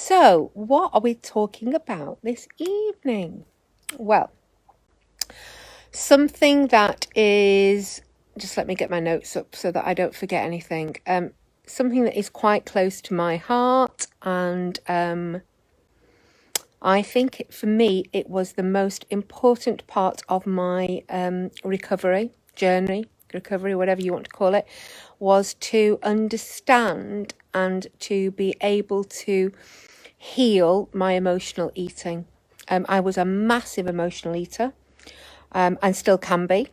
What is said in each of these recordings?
So, what are we talking about this evening? Well, something that is, just let me get my notes up so that I don't forget anything. Something that is quite close to my heart, and I think for me it was the most important part of my recovery, whatever you want to call it, was to understand and to be able to heal my emotional eating. I was a massive emotional eater, and still can be,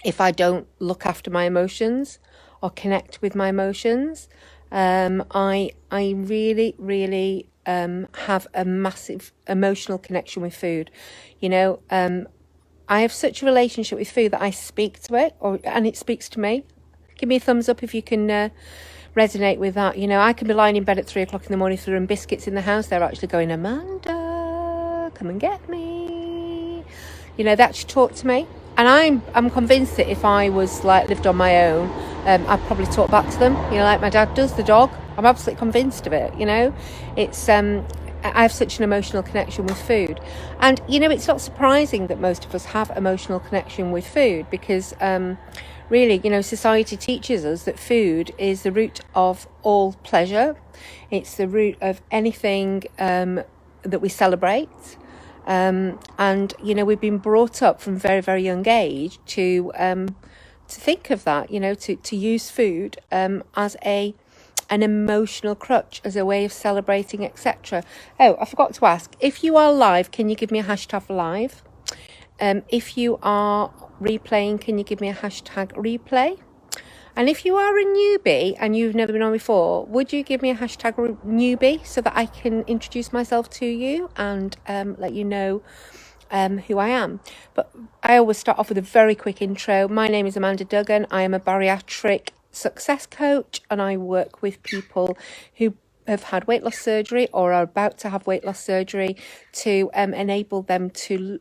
if I don't look after my emotions or connect with my emotions. I really have a massive emotional connection with food. I have such a relationship with food that I speak to it, and it speaks to me. Give me a thumbs up if you can resonate with that. I can be lying in bed at 3 o'clock in the morning, throwing biscuits in the house. They're actually going, Amanda, come and get me. They actually talk to me. And I'm convinced that if I was lived on my own, I'd probably talk back to them, like my dad does, the dog. I'm absolutely convinced of it. It's I have such an emotional connection with food. And it's not surprising that most of us have emotional connection with food, because really, society teaches us that food is the root of all pleasure. It's the root of anything that we celebrate. And we've been brought up from very, very young age to think of that, to use food as an emotional crutch, as a way of celebrating, etc. Oh, I forgot to ask, if you are live, can you give me a hashtag live? If you are replaying, can you give me a hashtag replay? And if you are a newbie and you've never been on before, would you give me a hashtag newbie so that I can introduce myself to you and let you know who I am? But I always start off with a very quick intro. My name is Amanda Duggan. I am a bariatric success coach, and I work with people who have had weight loss surgery or are about to have weight loss surgery to enable them to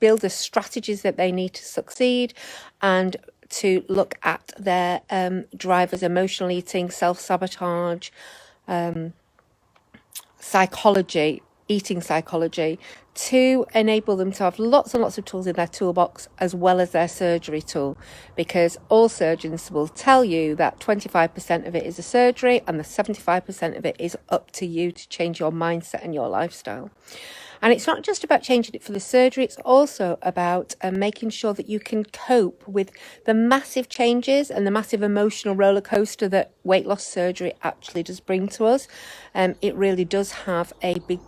build the strategies that they need to succeed, and to look at their drivers, emotional eating, self-sabotage, psychology, eating psychology, to enable them to have lots and lots of tools in their toolbox, as well as their surgery tool, because all surgeons will tell you that 25% of it is a surgery and the 75% of it is up to you to change your mindset and your lifestyle. And it's not just about changing it for the surgery, it's also about making sure that you can cope with the massive changes and the massive emotional roller coaster that weight loss surgery actually does bring to us. It really does have a big,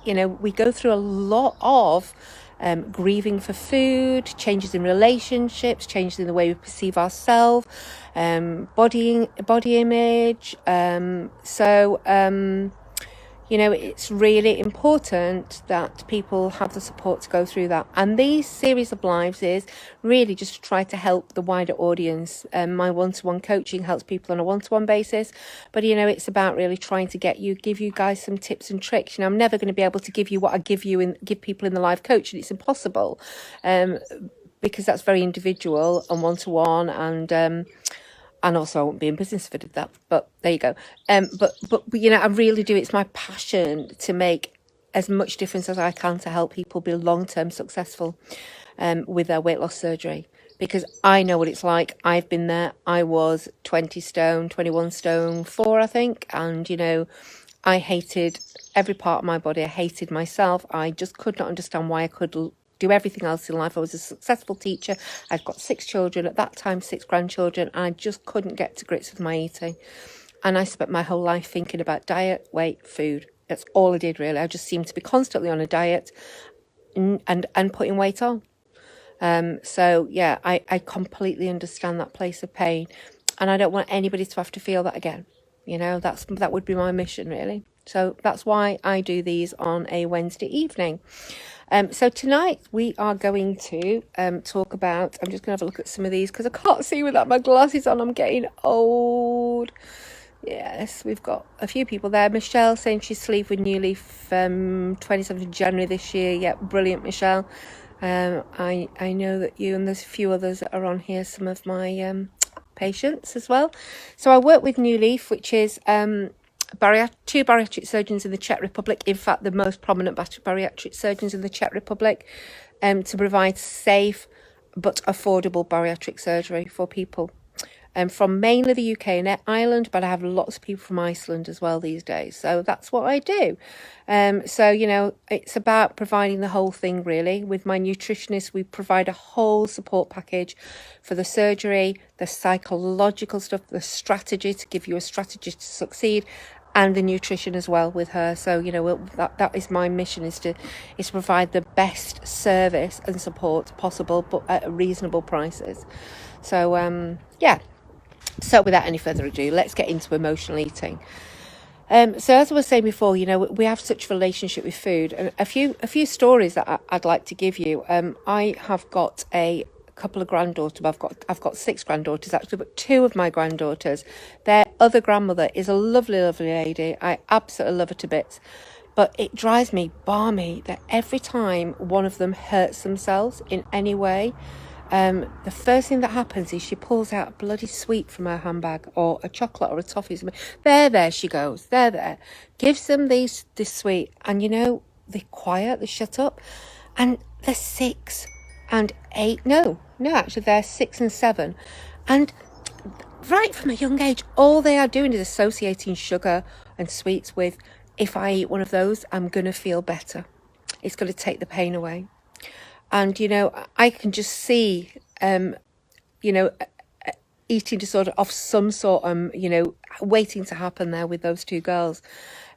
we go through a lot of grieving for food, changes in relationships, changes in the way we perceive ourselves, body image. It's really important that people have the support to go through that. And these series of lives is really just to try to help the wider audience. My one-to-one coaching helps people on a one-to-one basis. But, it's about really trying to give you guys some tips and tricks. I'm never going to be able to give you what I give you and give people in the live coaching. It's impossible, because that's very individual and one-to-one, and also I wouldn't be in business if I did that, but there you go. But I really do. It's my passion to make as much difference as I can to help people be long-term successful with their weight loss surgery, because I know what it's like. I've been there. I was 20 stone, 21 stone 4, I think. And, I hated every part of my body. I hated myself. I just could not understand why I could do everything else in life. I was a successful teacher. I've got 6 children at that time, 6 grandchildren, and I just couldn't get to grips with my eating. And I spent my whole life thinking about diet, weight, food. That's all I did, really. I just seemed to be constantly on a diet and putting weight on. I completely understand that place of pain, and I don't want anybody to have to feel that again. That would be my mission, really. So that's why I do these on a Wednesday evening. So tonight we are going to talk about, I'm just going to have a look at some of these because I can't see without my glasses on. I'm getting old. Yes, we've got a few people there. Michelle saying she's sleeved with New Leaf 27th of January this year. Yeah, brilliant, Michelle. I know that you, and there's a few others that are on here, some of my patients as well. So I work with New Leaf, which is two bariatric surgeons in the Czech Republic, in fact, the most prominent bariatric surgeons in the Czech Republic, to provide safe but affordable bariatric surgery for people from mainly the UK and Ireland, but I have lots of people from Iceland as well these days. So that's what I do. So, you know, it's about providing the whole thing, really. With my nutritionist, we provide a whole support package for the surgery, the psychological stuff, the strategy, to give you a strategy to succeed, and the nutrition as well with her. So, you know, that is my mission, is to provide the best service and support possible, but at reasonable prices. So, yeah. So without any further ado, let's get into emotional eating. So as I was saying before, you know, we have such a relationship with food, and a few stories that I'd like to give you. I have got a couple of granddaughters. I've got 6 granddaughters actually, but 2 of my granddaughters, their other grandmother is a lovely, lovely lady. I absolutely love her to bits. But it drives me balmy that every time one of them hurts themselves in any way, the first thing that happens is she pulls out a bloody sweet from her handbag, or a chocolate or a toffee. There, she goes. There. Gives them this sweet, and you know, they're quiet, they shut up. And they're 6 and 8. No, actually they're 6 and 7. And right from a young age, all they are doing is associating sugar and sweets with, if I eat one of those, I'm going to feel better. It's going to take the pain away. And, you know, I can just see, you know, eating disorder of some sort, you know, waiting to happen there with those 2 girls.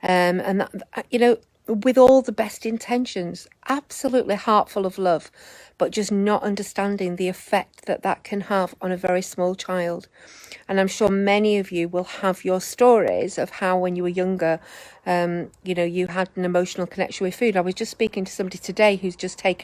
And, that, you know, with all the best intentions, absolutely heart full of love, but just not understanding the effect that can have on a very small child. And I'm sure many of you will have your stories of how when you were younger, you know, you had an emotional connection with food. I was just speaking to somebody today who's just I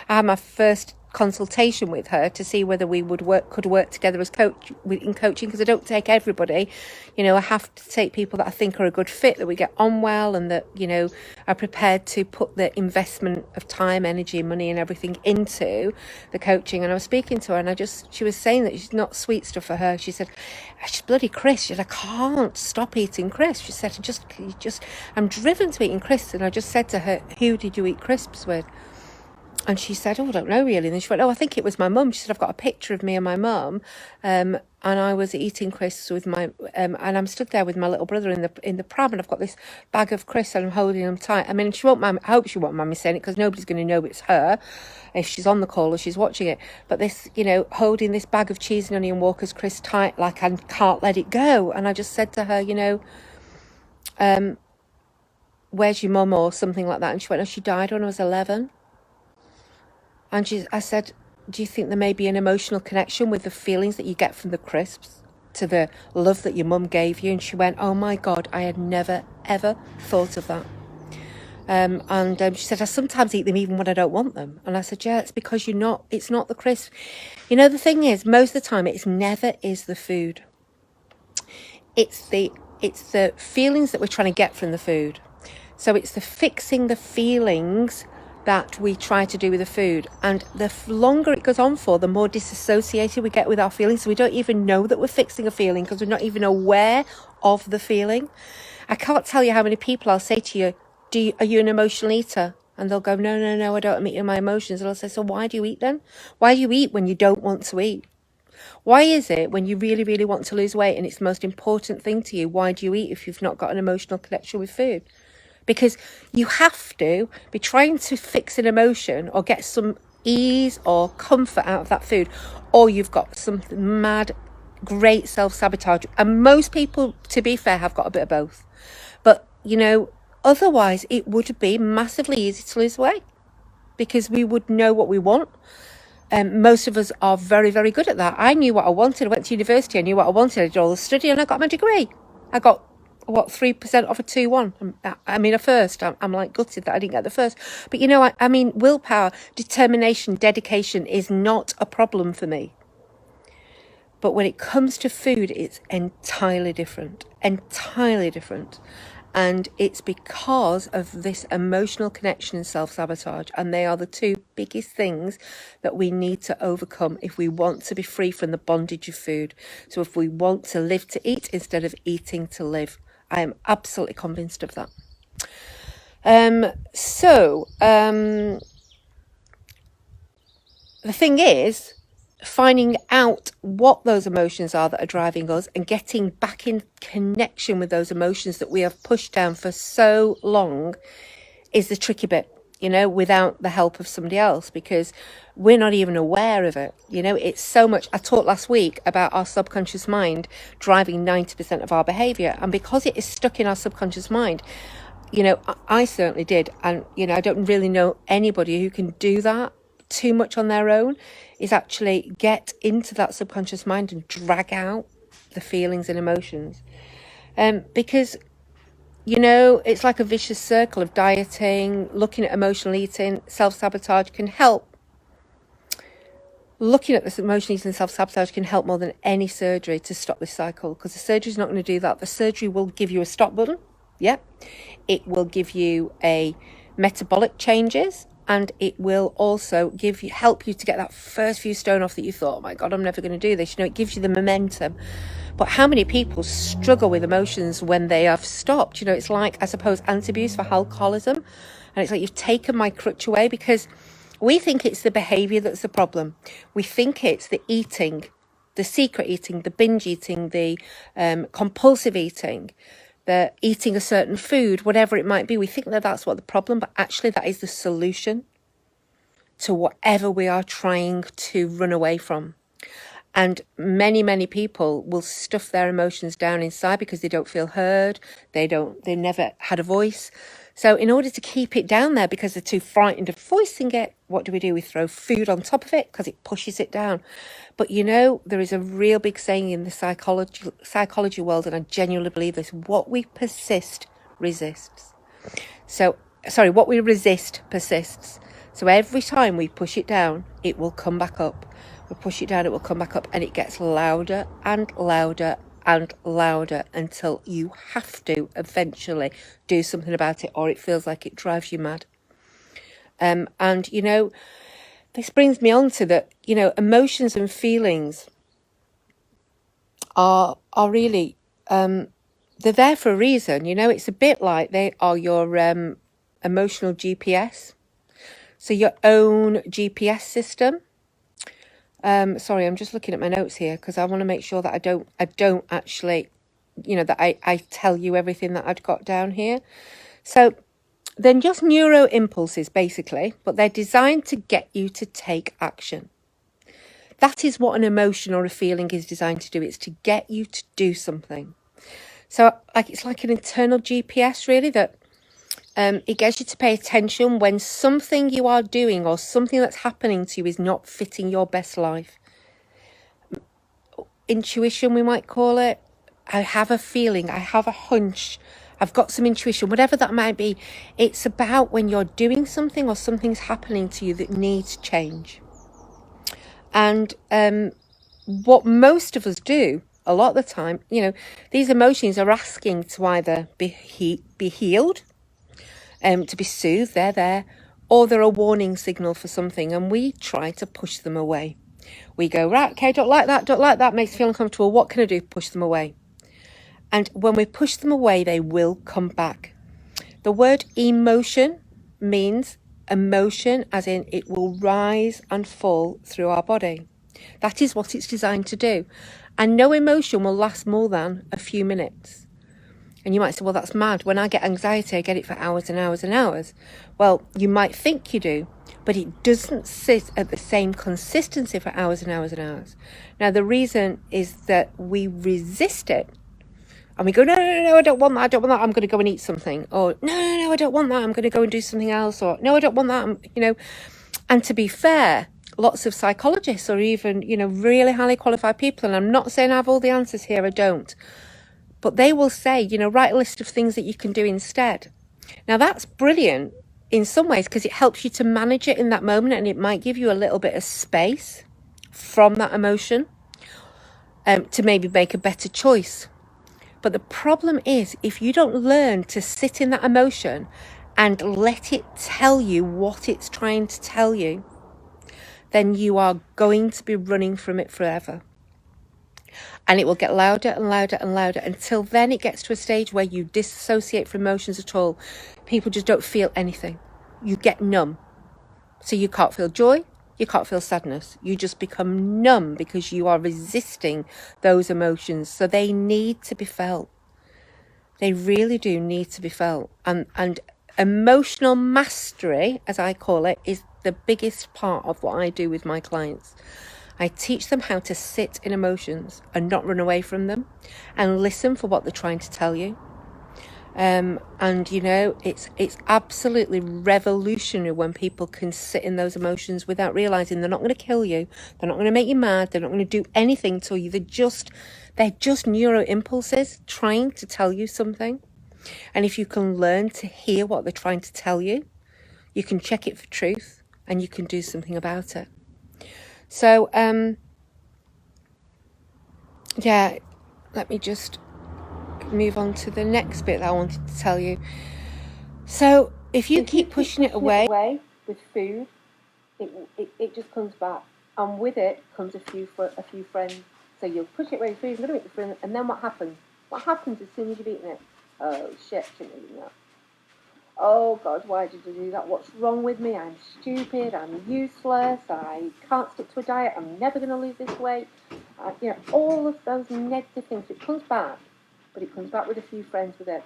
had my first consultation with her to see whether we could work together as in coaching, because I don't take everybody. You know, I have to take people that I think are a good fit, that we get on well, and that, you know, are prepared to put the investment of time, energy, money and everything into the coaching. And I was speaking to her, and she was saying that she's not sweet stuff for her. She said, she's bloody crisps. She said, I can't stop eating crisps. She said, I'm driven to eating crisps. And I just said to her, who did you eat crisps with? And she said, I don't know really. And then she went, I think it was my mum. She said, I've got a picture of me and my mum, and I was eating crisps with my, and I'm stood there with my little brother in the pram, and I've got this bag of crisps and I'm holding them tight. I mean, I hope she won't mind me saying it, because nobody's going to know it's her if she's on the call or she's watching it. But this, you know, holding this bag of cheese and onion Walker's crisps tight, like I can't let it go. And I just said to her, you know, where's your mum, or something like that. And she went, oh, she died when I was 11. And I said, do you think there may be an emotional connection with the feelings that you get from the crisps to the love that your mum gave you? And she went, oh my God, I had never, ever thought of that. And she said, I sometimes eat them even when I don't want them. And I said, yeah, it's because it's not the crisp. You know, the thing is, most of the time, it never is the food. It's the feelings that we're trying to get from the food. So it's the fixing the feelings that we try to do with the food, and the longer it goes on for, the more disassociated we get with our feelings. So we don't even know that we're fixing a feeling, because we're not even aware of the feeling. I can't tell you how many people I'll say to you, are you an emotional eater? And they'll go, no, I don't eat my emotions. And I'll say, so why do you eat then? Why do you eat when you don't want to eat? Why is it when you really, really want to lose weight and it's the most important thing to you, why do you eat if you've not got an emotional connection with food? Because you have to be trying to fix an emotion or get some ease or comfort out of that food, or you've got some mad, great self-sabotage. And most people, to be fair, have got a bit of both. But, you know, otherwise it would be massively easy to lose weight, because we would know what we want. Most of us are very, very good at that. I knew what I wanted. I went to university. I knew what I wanted. I did all the study and I got my degree. I got 3% off a 2-1. I mean, a first. I'm like gutted that I didn't get the first. But you know, I mean, willpower, determination, dedication is not a problem for me. But when it comes to food, it's entirely different. And it's because of this emotional connection and self-sabotage. And they are the 2 biggest things that we need to overcome if we want to be free from the bondage of food. So if we want to live to eat instead of eating to live. I am absolutely convinced of that. The thing is, finding out what those emotions are that are driving us and getting back in connection with those emotions that we have pushed down for so long is the tricky bit, without the help of somebody else, because we're not even aware of it. It's so much. I talked last week about our subconscious mind driving 90% of our behavior. And because it is stuck in our subconscious mind, I certainly did. And, I don't really know anybody who can do that too much on their own, is actually get into that subconscious mind and drag out the feelings and emotions. Because it's like a vicious circle of dieting, looking at emotional eating, self-sabotage can help. Looking at this emotional eating and self-sabotage can help more than any surgery to stop this cycle, because the surgery is not going to do that. The surgery will give you a stop button. Yeah. It will give you a metabolic changes, and it will also help you to get that first few stone off that you thought, oh my God, I'm never going to do this. It gives you the momentum. But how many people struggle with emotions when they have stopped? It's like, I suppose, anti-abuse for alcoholism. And it's like, you've taken my crutch away, because we think it's the behavior that's the problem. We think it's the eating, the secret eating, the binge eating, the compulsive eating, the eating a certain food, whatever it might be. We think that that's what the problem, but actually that is the solution to whatever we are trying to run away from. And many, many people will stuff their emotions down inside because they don't feel heard. They never had a voice. So in order to keep it down there, because they're too frightened of voicing it, what do? We throw food on top of it because it pushes it down. But there is a real big saying in the psychology world, and I genuinely believe this: what we persist resists. What we resist persists. So every time we push it down, it will come back up. We push it down, it will come back up, and it gets louder and louder and louder until you have to eventually do something about it, or it feels like it drives you mad. This brings me on to that, emotions and feelings are really, they're there for a reason. It's a bit like they are your emotional GPS. So your own GPS system. Sorry, I'm just looking at my notes here because I want to make sure that I don't actually, that I tell you everything that I'd got down here. So they're just neuro impulses, basically, but they're designed to get you to take action. That is what an emotion or a feeling is designed to do. It's to get you to do something. So it's like an internal GPS, really, that it gets you to pay attention when something you are doing or something that's happening to you is not fitting your best life. Intuition, we might call it. I have a feeling, I have a hunch, I've got some intuition, whatever that might be. It's about when you're doing something or something's happening to you that needs change. And what most of us do a lot of the time, these emotions are asking to either be healed, to be soothed, they're there, or they're a warning signal for something, and we try to push them away. We go, right, okay, don't like that, makes me feel uncomfortable, what can I do? Push them away. And when we push them away, they will come back. The word emotion means emotion, as in it will rise and fall through our body. That is what it's designed to do. And no emotion will last more than a few minutes. And you might say, well, that's mad. When I get anxiety, I get it for hours and hours and hours. Well, you might think you do, but it doesn't sit at the same consistency for hours and hours and hours. Now, the reason is that we resist it. And we go, no, I don't want that, I'm going to go and eat something. Or, no, I don't want that, I'm going to go and do something else. Or, no, I don't want that, And to be fair, lots of psychologists or even, really highly qualified people, and I'm not saying I have all the answers here, I don't. But they will say, write a list of things that you can do instead. Now, that's brilliant in some ways because it helps you to manage it in that moment, and it might give you a little bit of space from that emotion to maybe make a better choice. But the problem is, if you don't learn to sit in that emotion and let it tell you what it's trying to tell you, then you are going to be running from it forever. And it will get louder and louder and louder until then it gets to a stage where you disassociate from emotions at all. People just don't feel anything. You get numb. So you can't feel joy, you can't feel sadness. You just become numb because you are resisting those emotions. So they need to be felt. They really do need to be felt. And emotional mastery, as I call it, is the biggest part of what I do with my clients. I teach them how to sit in emotions and not run away from them and listen for what they're trying to tell you. And you know, it's absolutely revolutionary when people can sit in those emotions without realizing they're not going to kill you, they're not going to make you mad, they're not going to do anything to you. They're just neuro impulses trying to tell you something. And if you can learn to hear what they're trying to tell you, you can check it for truth and you can do something about it. So yeah, let me just move on to the next bit that I wanted to tell you. So if you keep pushing it away with food, it just comes back, and with it comes a few friends. So you'll push it away with food, little bit with friends, and then what happens? What happens as soon as you've eaten it? Oh shit, shouldn't have eaten that. Oh God, why did I do that? What's wrong with me? I'm stupid. I'm useless. I can't stick to a diet. I'm never going to lose this weight. You know, all of those negative things. It comes back, but it comes back with a few friends with it.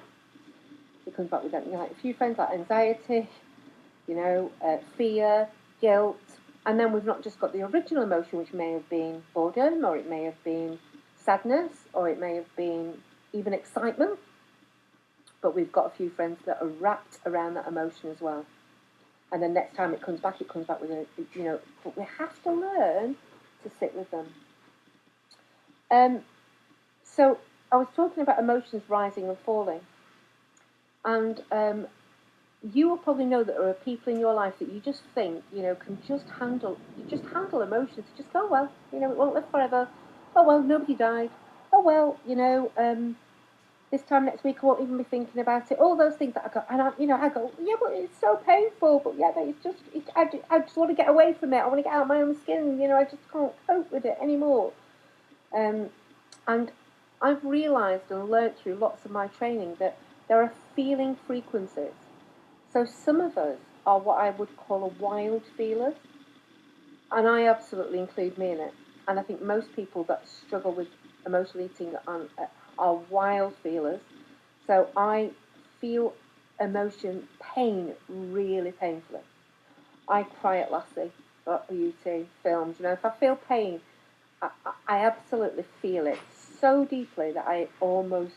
It comes back with that, you know, like a few friends like anxiety, you know, fear, guilt, and then we've not just got the original emotion, which may have been boredom, or it may have been sadness, or it may have been even excitement. But we've got a few friends that are wrapped around that emotion as well. And then next time it comes back with a, you know, but we have to learn to sit with them. So I was talking about emotions rising and falling. And you will probably know that there are people in your life that you just think, you know, can just handle emotions. Just go, oh, well, you know, it won't live forever. Oh, well, nobody died. Oh, well, you know, this time next week I won't even be thinking about it. All those things that I go, and I go, yeah, but it's so painful. But yeah, but I just want to get away from it. I want to get out of my own skin. You know, I just can't cope with it anymore. And I've realised and learnt through lots of my training that there are feeling frequencies. So some of us are what I would call a wild feelers, and I absolutely include me in it. And I think most people that struggle with emotional eating are wild feelers. So I feel emotion, pain, really painfully. I cry at Lassie, beauty, films. You know, if I feel pain, I absolutely feel it so deeply that I almost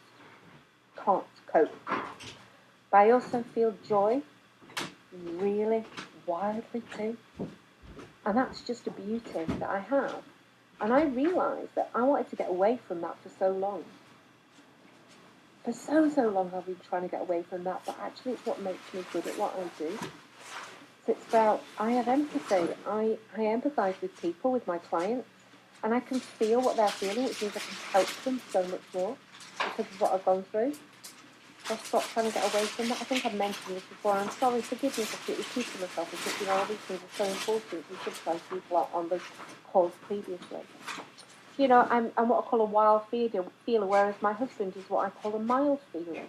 can't cope. But I also feel joy really wildly too. And that's just a beauty that I have. And I realised that I wanted to get away from that for so long. For so long I've been trying to get away from that, but actually it's what makes me good at what I do. So it's about, I have empathy. I empathise with people, with my clients, and I can feel what they're feeling, which means I can help them so much more because of what I've gone through. I'll stop trying to get away from that. I think I've mentioned this before, and I'm sorry, forgive me for repeating myself, because, you know, all these things are so important, and sometimes people are on the calls previously. You know, I'm what I call a wild feeler, whereas my husband is what I call a mild feeler.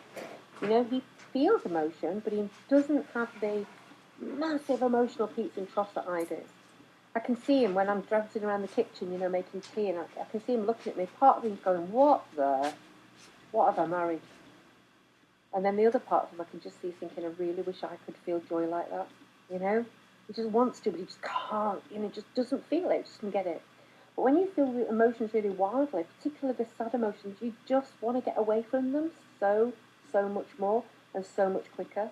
You know, he feels emotion, but he doesn't have the massive emotional peaks and troughs that I do. I can see him when I'm dancing around the kitchen, you know, making tea, and I can see him looking at me. Part of him's going, what have I married? And then the other part of him, I can just see thinking, I really wish I could feel joy like that, you know? He just wants to, but he just can't, you know, just doesn't feel it, just doesn't get it. But when you feel emotions really wildly, particularly the sad emotions, you just want to get away from them so much more and so much quicker.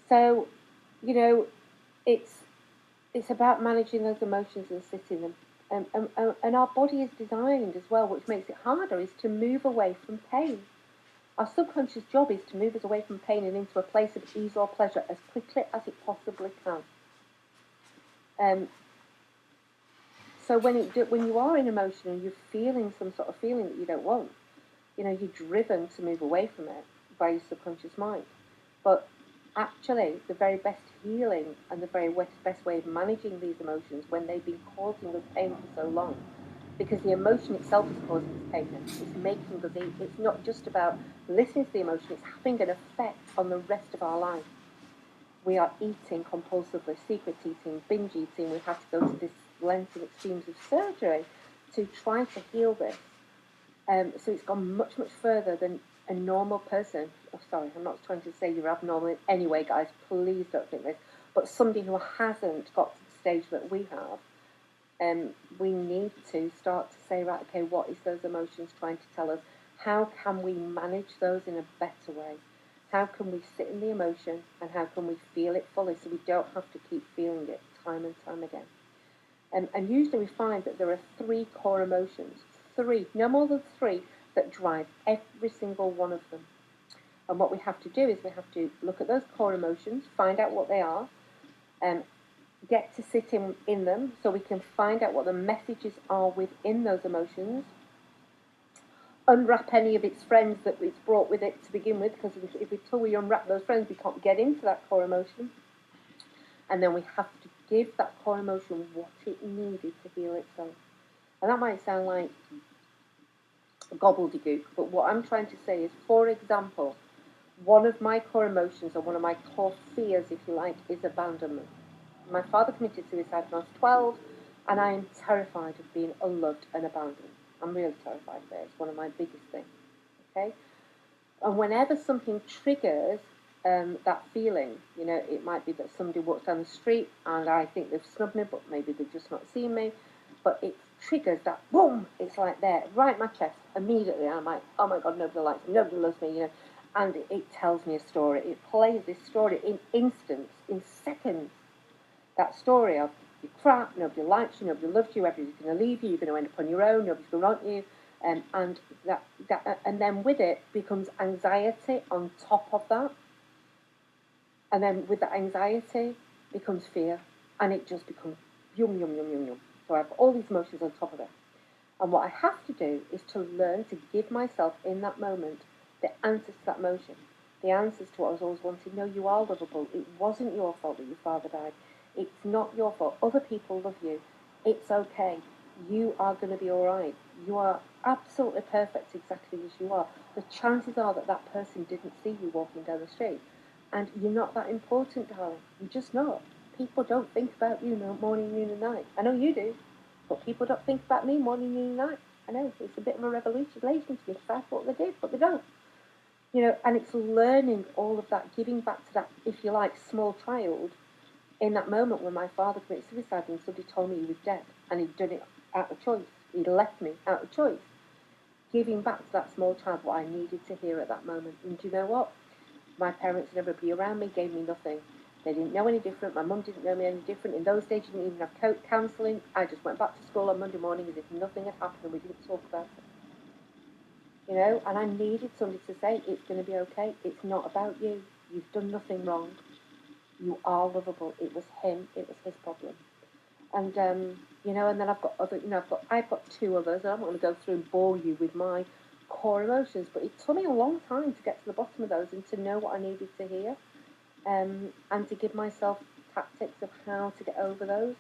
So, you know, it's about managing those emotions and sitting them. And our body is designed as well, which makes it harder, is to move away from pain. Our subconscious job is to move us away from pain and into a place of ease or pleasure as quickly as it possibly can. So when you are in emotion and you're feeling some sort of feeling that you don't want, you know, you're driven to move away from it by your subconscious mind. But actually the very best healing and the very best way of managing these emotions when they've been causing us pain for so long, because the emotion itself is causing us pain. It's making us eat. It's not just about listening to the emotion, it's having an effect on the rest of our life. We are eating compulsively, secret eating, binge eating. We have to go to this lengths and extremes of surgery to try to heal this. So it's gone much, much further than a normal person. Oh, sorry, I'm not trying to say you're abnormal in any way, guys. Please don't think this. But somebody who hasn't got to the stage that we have, we need to start to say, right, okay, what is those emotions trying to tell us? How can we manage those in a better way? How can we sit in the emotion, and how can we feel it fully so we don't have to keep feeling it time and time again? And usually we find that there are 3 core emotions, 3, no more than 3, that drive every single one of them. And what we have to do is we have to look at those core emotions, find out what they are, and get to sit in them so we can find out what the messages are within those emotions, unwrap any of its friends that it's brought with it to begin with, because until we unwrap those friends, we can't get into that core emotion. And then we have to give that core emotion what it needed to heal itself. And that might sound like gobbledygook, but what I'm trying to say is, for example, one of my core emotions, or one of my core fears, if you like, is abandonment. My father committed suicide when I was 12, and I am terrified of being unloved and abandoned. I'm really terrified of it. It's one of my biggest things. Okay? And whenever something triggers that feeling, it might be that somebody walks down the street and I think they've snubbed me, but maybe they've just not seen me. But it triggers that, boom, it's like there, right in my chest, immediately. I'm like, oh my God, nobody likes me, nobody loves me, And it tells me a story. It plays this story in instants, in seconds. That story of you're crap, nobody likes you, nobody loves you, everybody's going to leave you, you're going to end up on your own, nobody's going to want you. And then with it becomes anxiety on top of that. And then with that anxiety becomes fear. And it just becomes yum, yum, yum, yum, yum. So I've got all these emotions on top of it. And what I have to do is to learn to give myself in that moment the answers to that emotion. The answers to what I was always wanting. No, you are lovable. It wasn't your fault that your father died. It's not your fault. Other people love you. It's okay. You are going to be all right. You are absolutely perfect exactly as you are. The chances are that that person didn't see you walking down the street. And you're not that important, darling. You're just not. People don't think about you morning, noon, and night. I know you do. But people don't think about me morning, noon, and night. I know. It's a bit of a revelation to me because I thought they did, but they don't. And it's learning all of that, giving back to that, if you like, small child in that moment when my father committed suicide and somebody told me he was dead and he'd done it out of choice. He'd left me out of choice. Giving back to that small child what I needed to hear at that moment. And do you know what? My parents and everybody around me gave me nothing. They didn't know any different. My mum didn't know me any different. In those days, you didn't even have counselling. I just went back to school on Monday morning as if nothing had happened and we didn't talk about it. And I needed somebody to say, it's going to be okay. It's not about you. You've done nothing wrong. You are lovable. It was him. It was his problem. And, and then I've got other, I've got 2 others. And I'm not going to go through and bore you with my core emotions, but it took me a long time to get to the bottom of those and to know what I needed to hear, and to give myself tactics of how to get over those,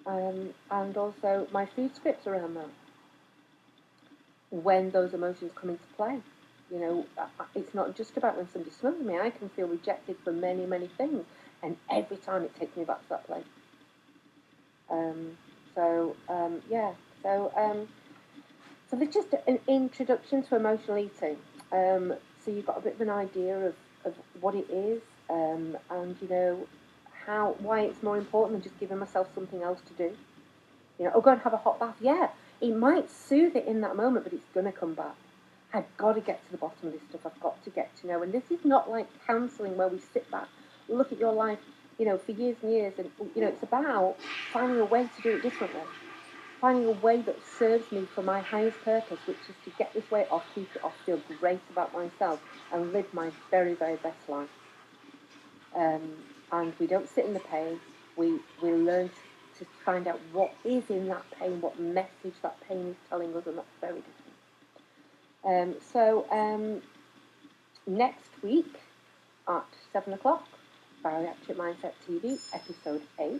and also my food scripts around that when those emotions come into play. It's not just about when somebody snubbs me. I can feel rejected for many, many things, and every time it takes me back to that place. So there's just an introduction to emotional eating. So you've got a bit of an idea of what it is, and why it's more important than just giving myself something else to do. Go and have a hot bath. Yeah, it might soothe it in that moment, but it's going to come back. I've got to get to the bottom of this stuff. I've got to get to know. And this is not like counselling where we sit back, look at your life, for years and years. And, it's about finding a way to do it differently. Finding a way that serves me for my highest purpose, which is to get this weight off, keep it off, feel great about myself, and live my very, very best life. And we don't sit in the pain. We learn to find out what is in that pain, what message that pain is telling us, and that's very different. So next week at 7 o'clock, Bariatric Mindset TV, episode 8.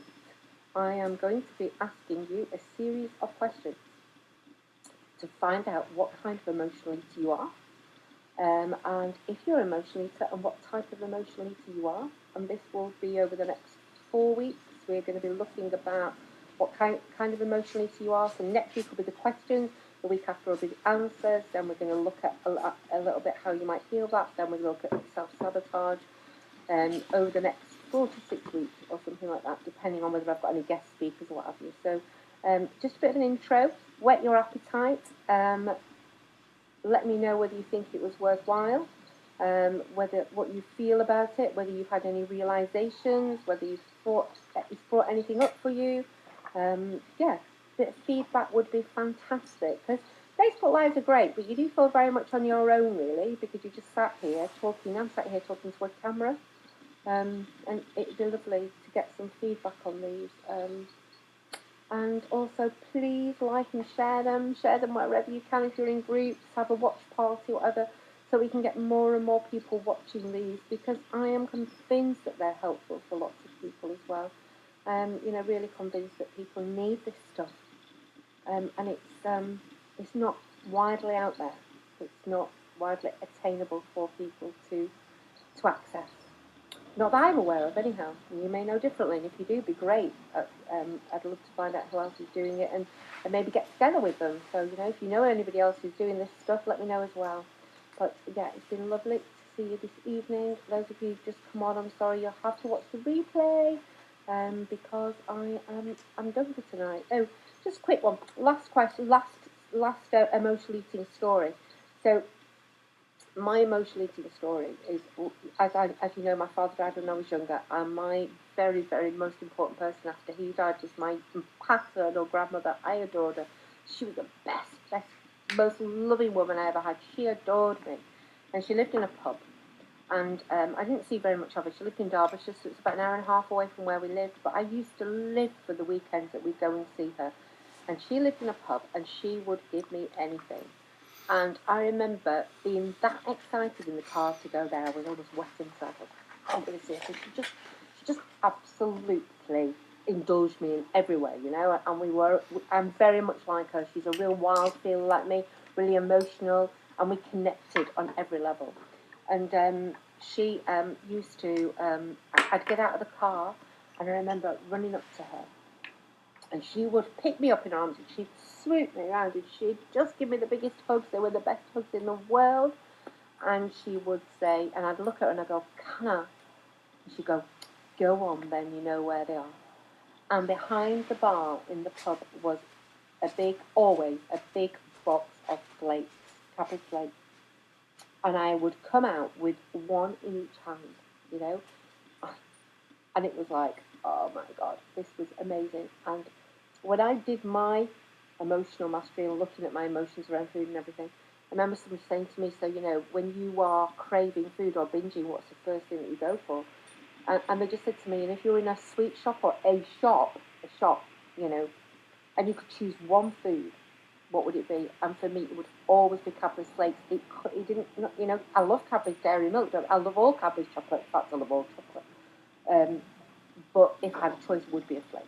I am going to be asking you a series of questions to find out what kind of emotional eater you are, and if you're an emotional eater, and what type of emotional eater you are. And this will be over the next 4 weeks. We're going to be looking about what kind of emotional eater you are. So next week will be the questions, the week after will be the answers, then we're going to look at a little bit how you might heal that, then we'll look at self-sabotage, over the next 4 to 6 weeks or something like that, depending on whether I've got any guest speakers or what have you. So just a bit of an intro, whet your appetite, let me know whether you think it was worthwhile, what you feel about it, whether you've had any realizations, whether you've thought it's brought anything up for you. Yeah, a bit of feedback would be fantastic, because Facebook Lives are great, but you do feel very much on your own, really, because you just sat here talking. I'm sat here talking to a camera, and it'd be lovely to get some feedback on these. And also, please like and share them wherever you can. If you're in groups, have a watch party, whatever, so we can get more and more people watching these, because I am convinced that they're helpful for lots of people as well. Really convinced that people need this stuff, and it's not widely out there. It's not widely attainable for people to access. Not that I'm aware of, anyhow. You may know differently, and if you do, be great. I'd love to find out who else is doing it, and maybe get together with them. So, if you know anybody else who's doing this stuff, let me know as well. But, yeah, it's been lovely to see you this evening. Those of you who've just come on, I'm sorry, you'll have to watch the replay, because I'm done for tonight. Oh, just a quick one. Last question, last emotional eating story. So, my emotional eating story is, as you know, my father died when I was younger, and my very, very most important person after he died was my paternal grandmother. I adored her. She was the best, most loving woman I ever had. She adored me, and she lived in a pub, and I didn't see very much of her. She lived in Derbyshire, so it's about an hour and a half away from where we lived, but I used to live for the weekends that we'd go and see her, and she lived in a pub, and she would give me anything. And I remember being that excited in the car to go there. I was almost wet inside. I can't really see her. So she just absolutely indulged me in every way, And I'm very much like her. She's a real wild feeler like me, really emotional, and we connected on every level. And she used to, I'd get out of the car, and I remember running up to her, and she would pick me up in her arms, and she'd swoop me around, and she'd just give me the biggest hugs. They were the best hugs in the world. And she would say, and I'd look at her and I'd go, "Can I?" And she'd go, "Go on then, you know where they are." And behind the bar in the pub was always a big box of flakes, Cadbury flakes. And I would come out with one in each hand, And it was like, oh my God, this was amazing. And when I did my emotional mastery and looking at my emotions around food and everything, I remember somebody saying to me, so, when you are craving food or binging, what's the first thing that you go for? And they just said to me, and if you're in a sweet shop or a shop, and you could choose one food, what would it be? And for me, it would always be Cadbury's flakes. It didn't, I love Cadbury's dairy milk. I love all Cadbury's chocolate. In fact, I love all chocolate. But if I had a choice, it would be a flake.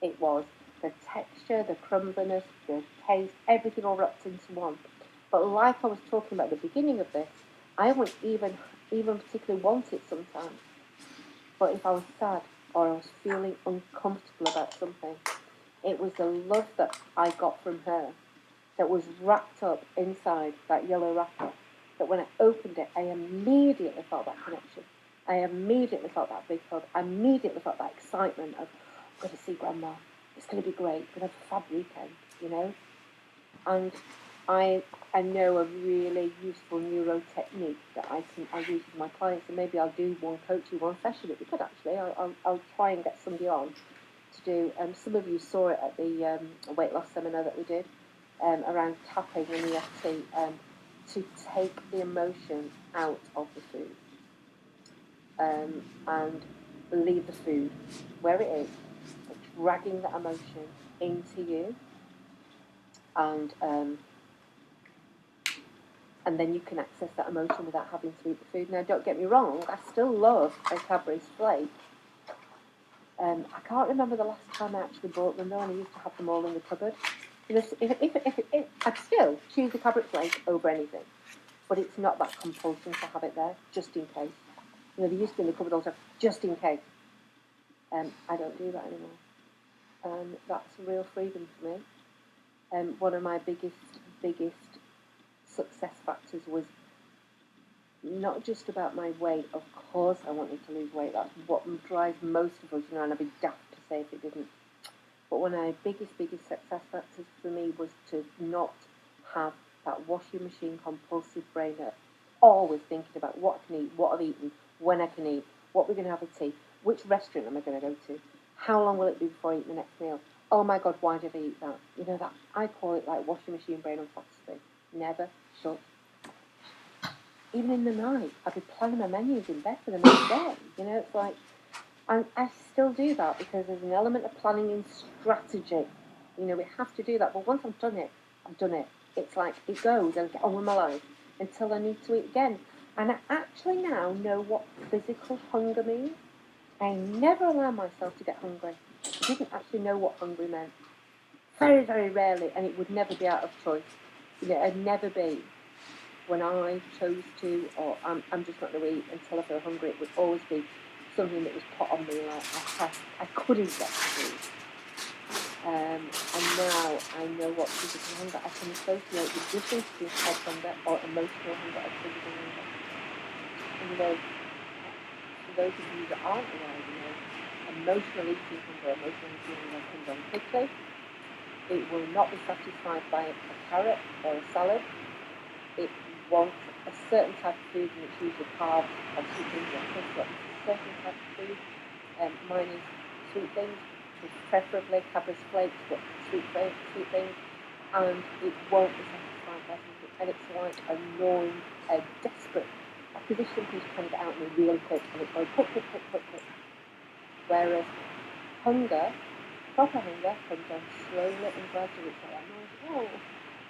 It was the texture, the crumbliness, the taste, everything all wrapped into one. But like I was talking about at the beginning of this, I wouldn't even particularly want it sometimes. But if I was sad or I was feeling uncomfortable about something, it was the love that I got from her that was wrapped up inside that yellow wrapper, that when I opened it, I immediately felt that connection. I immediately felt that big hug. I immediately felt that excitement of, I'm going to see Grandma. It's going to be great. We're going to have a fab weekend, And I know a really useful neuro technique that I use with my clients, and maybe I'll do one session if we could actually. I'll try and get somebody on to do. Some of you saw it at the weight loss seminar that we did around tapping and EFT, to take the emotion out of the food. And leave the food where it is, dragging that emotion into you, and and then you can access that emotion without having to eat the food. Now, don't get me wrong, I still love a Cadbury's flake. I can't remember the last time I actually bought them, though, and I used to have them all in the cupboard. If I'd still choose the Cadbury flake over anything, but it's not that compulsion to have it there, just in case. They used to be in the cupboard all the time, just in case. I don't do that anymore. That's real freedom for me. One of my biggest success factors was not just about my weight. Of course I wanted to lose weight. That's what drives most of us, and I'd be daft to say if it didn't. But one of my biggest success factors for me was to not have that washing machine compulsive brain, always thinking about what I can eat, what I've eaten, when I can eat, what we're going to have at tea, which restaurant am I going to go to, how long will it be before I eat the next meal, oh my God, why did I eat that? That I call it like washing machine brain on Saturday. Never shut. Even in the night, I'd be planning my menus in bed for the next day. It's like, and I still do that because there's an element of planning and strategy. We have to do that. But once I've done it, I've done it. It's like it goes and I get on with my life until I need to eat again. And I actually now know what physical hunger means. I never allow myself to get hungry. I didn't actually know what hungry meant. Very, very rarely, and it would never be out of choice. It'd never be when I chose to, or I'm just not going to eat until I feel hungry. It would always be something that was put on me, like I couldn't get to food. And now I know what physical hunger. I can associate the difference between head hunger or emotional hunger and physical hunger. And for those of you that aren't aware, emotional eating hunger, emotional eating hunger comes on quickly. It will not be satisfied by a carrot or a salad. It wants a certain type of food, and it's usually carbs or sweet things. It's a certain type of food. Mine is sweet things, preferably Cadbury's flakes, but sweet things, and it won't be satisfied by something. And it's like annoying, desperate. Like as if something's trying to get out of me really quick, and it's going quick. Whereas hunger, proper hunger, comes on slowly and gradually. It's like,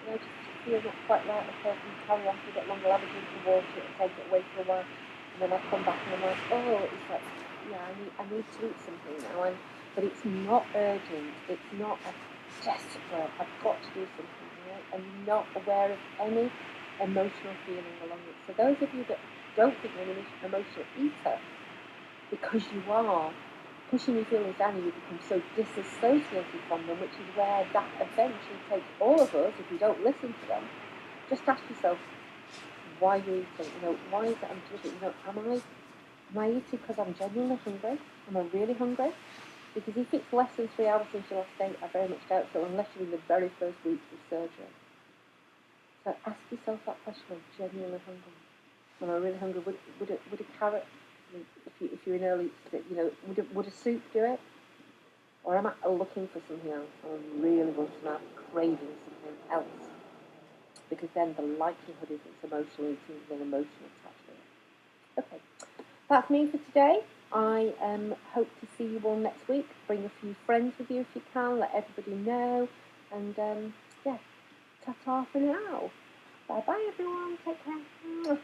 I just feel not quite right. Okay, I can carry on for a bit longer. I'll have a drink of water and take it away for a while, and then I come back and I'm like, it's like, I need to eat something now. But it's not urgent. It's not desperate. I've got to do something. I'm not aware of any emotional feeling along it. So those of you that don't think you're an emotional eater, because you are pushing your feelings down and you become so disassociated from them, which is where that eventually takes all of us, if we don't listen to them. Just ask yourself, why you're eating? Why is it I'm doing it? Am I eating because I'm genuinely hungry? Am I really hungry? Because if it's less than 3 hours since you last ate, I very much doubt so, unless you're in the very first weeks of surgery. So ask yourself that question, I'm genuinely hungry. Am I really hungry? Would a carrot, if you're in early, would a soup do it? Or am I looking for something else? I really want to, craving something else. Because then the likelihood is it's emotional eating than emotional attachment. Okay, that's me for today. I hope to see you all next week. Bring a few friends with you if you can. Let everybody know. And ta-ta for now. Bye-bye, everyone. Take care.